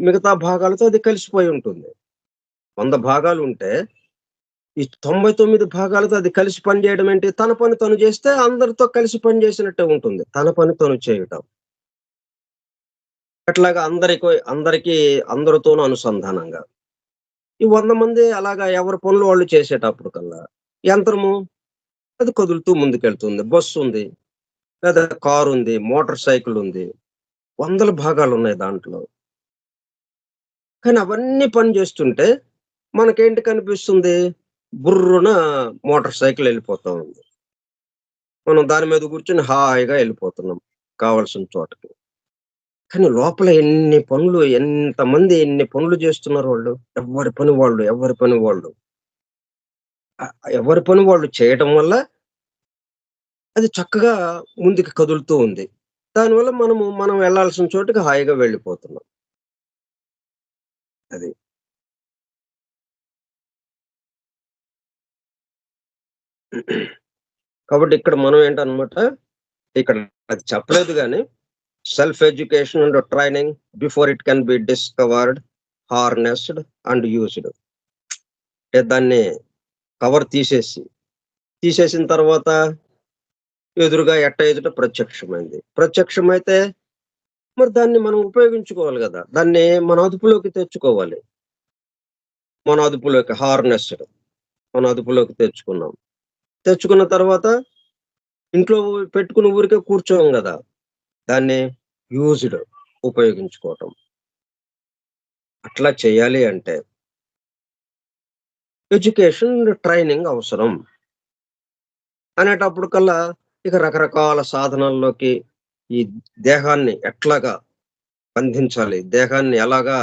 మిగతా భాగాలతో అది కలిసిపోయి ఉంటుంది. 100 భాగాలుంటే ఈ 99 భాగాలతో అది కలిసి పని జేయడం ఏంటి? తన పని తను జేస్తే అందరితో కలిసి పని జేసినట్టే ఉంటుంది. తన పని తను చేయటం. అట్లాగా అందరికీ అందరితోనూ అనుసంధానంగా. ఈ 100 మంది అలాగా ఎవరి పనులు వాళ్ళు చేసేటప్పుడు కల్లా యంత్రము అది కదులుతూ ముందుకెళ్తుంది. బస్సుంది, లేదా కారుంది, మోటార్ సైకిలుంది. వందల భాగాలున్నాయి దాంట్లో. కానీ అవన్నీ పని జేస్తుంటే మనకేంటి కనిపిస్తుంది? బుర్రున మోటార్ సైకిల్ ఎళ్ళిపోతా ఉంది. మనం దాని మీద కూర్చొని హాయిగా ఎళ్ళిపోతున్నాం కావాల్సిన చోటకి. కానీ లోపల ఎన్ని పనులు జేస్తున్నారు వాళ్ళు. ఎవరి పని వాళ్ళు. ఎవరి పని వాళ్ళు చేయటం వల్ల అది చక్కగా ముందుకు కదులుతూ ఉంది. దానివల్ల మనం వెళ్ళాల్సిన చోటుకి హాయిగా వెళ్ళిపోతున్నాం. అది. కాబట్టి ఇక్కడ మనం ఏంటన్నమాట, ఇక్కడ అది చెప్పలేదు గానీ self education and training before it can be discovered, harnessed and used. అంటే దాన్ని కవర్ తీసేసిన తర్వాత ఎదురుగా ఎదుట ప్రత్యక్షమైంది. ప్రత్యక్షమైతే మరి దాన్ని మనం ఉపయోగించుకోవాలి గదా! దాన్ని మన అదుపులోకి తెచ్చుకోవాలి. మన అదుపులోకి హార్నెస్డ్ మన అదుపులోకి తెచ్చుకున్నాం. తెచ్చుకున్న తర్వాత ఇంట్లో పెట్టుకుని ఊరికే కూర్చోం గదా! దాన్ని యూజ్డ్ ఉపయోగించుకోవటం. అట్లా చేయాలి అంటే ఎడ్యుకేషన్, ట్రైనింగ్ అవసరం. అనేటప్పటికల్లా ఇక రకరకాల సాధనాల్లోకి ఈ దేహాన్ని ఎట్లాగా బంధించాలి? దేహాన్ని ఎలాగా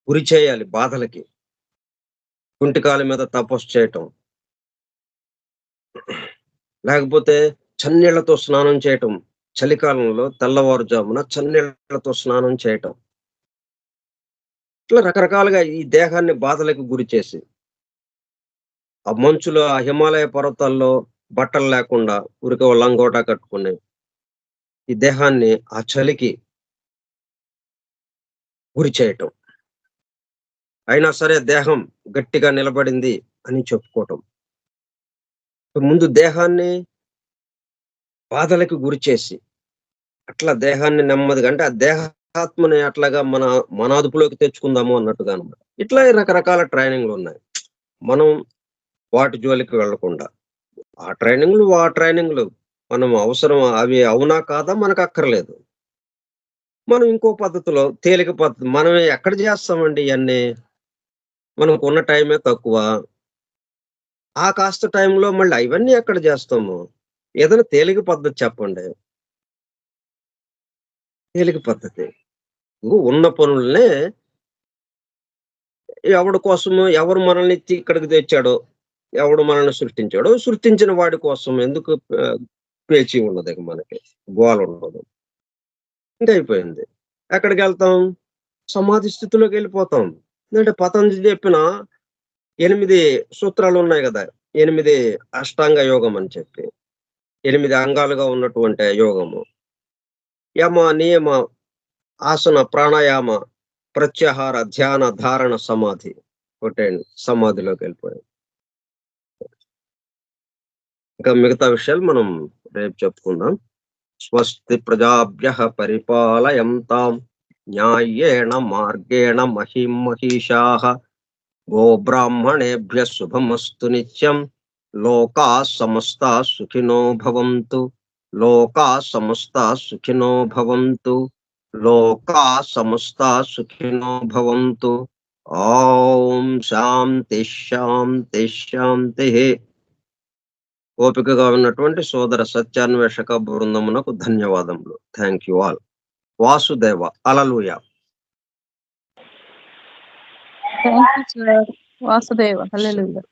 గురి చేయాలి బాధలకి? కుంటికాల మీద తపస్సు చేయటం. లేకపోతే చన్నీళ్లతో స్నానం చేయటం. చలికాలంలో తెల్లవారుజామున చన్నీళ్లతో స్నానం చేయటం. ఇట్లా రకరకాలుగా ఈ దేహాన్ని బాధలకు గురి చేసి, ఆ మంచులో ఆ హిమాలయ పర్వతాల్లో బట్టలు లేకుండా ఊరికే ఓ లంగోటా కట్టుకొని, ఈ దేహాన్ని ఆ చలికి గురి చేయటం. అయినా సరే దేహం గట్టిగా నిలబడింది అని చెప్పుకోవటం. ముందు దేహాన్ని బాధలకి గురిచేసి, అట్లా దేహాన్ని నెమ్మదిగా అంటే ఆ దేహాత్మని అట్లాగా మన అదుపులోకి తెచ్చుకుందాము అన్నట్టుగా అన్నమాట. ఇట్లా రకరకాల ట్రైనింగ్‌లున్నాయి. మనం వాటి జోలికి వెళ్ళకుండా. ఆ ట్రైనింగ్‌లు మనం అవసరం అవి అవునా కాదా మనకక్కర్లేదు. మనం ఇంకో పద్ధతిలో తేలిక పద్ధతి మనం ఎక్కడ జేస్తామండి ఇయన్నీ? మనకున్న టైమే తక్కువ. ఆ కాస్త టైంలో మళ్ళీ ఇవన్నీ ఎక్కడ జేస్తాము? ఏదైనా తేలిక పద్ధతి చెప్పండి. తేలిక పద్ధతి. ఉన్న పనుల్నే ఎవరు మనల్ని ఇక్కడికి తెచ్చాడో, ఎవడు మనల్ని సృష్టించాడో, సృష్టించిన వాడి కోసం ఎందుకు పేచీ ఉండదిక మనకి. గోలుండదు. ఇంక అయిపోయింది. ఎక్కడికెళ్తాం? సమాధి స్థితిలోకెళ్ళిపోతాం. ఎందుకంటే పతంజలి చెప్పిన 8 సూత్రాలున్నాయి గదా! 8 అష్టాంగ యోగం అని చెప్పి. 8 అంగాలుగా ఉన్నటువంటి యోగము. యమ నియమ ఆసన ప్రాణాయామ ప్రత్యాహార ధ్యాన ధారణ సమాధి కొట్టేయండి, సమాధిలోకి వెళ్ళిపోయాయి. ఇంకా మిగతా విషయాలు మనం రేపు చెప్పుకుందాం. స్వస్తి ప్రజాభ్యః పరిపాలయంతాం న్యాయేణ మార్గేణ మహిం మహిషాః గోబ్రాహ్మణేభ్యః శుభమస్తు నిత్యం. లోకాః సమస్తాః సుఖినో భవంతు. లోకాః సమస్తాః సుఖినో భవంతు. లోకాః సమస్తాః సుఖినో భవంతు. ఓం శాంతి శాంతి శాంతి. ఓపికగా ఉన్నటువంటి సోదర సత్యాన్వేషక బృందమునకు ధన్యవాదములు. Thank you all. Vasudeva. Hallelujah. Thank you sir. Vasudeva. Hallelujah.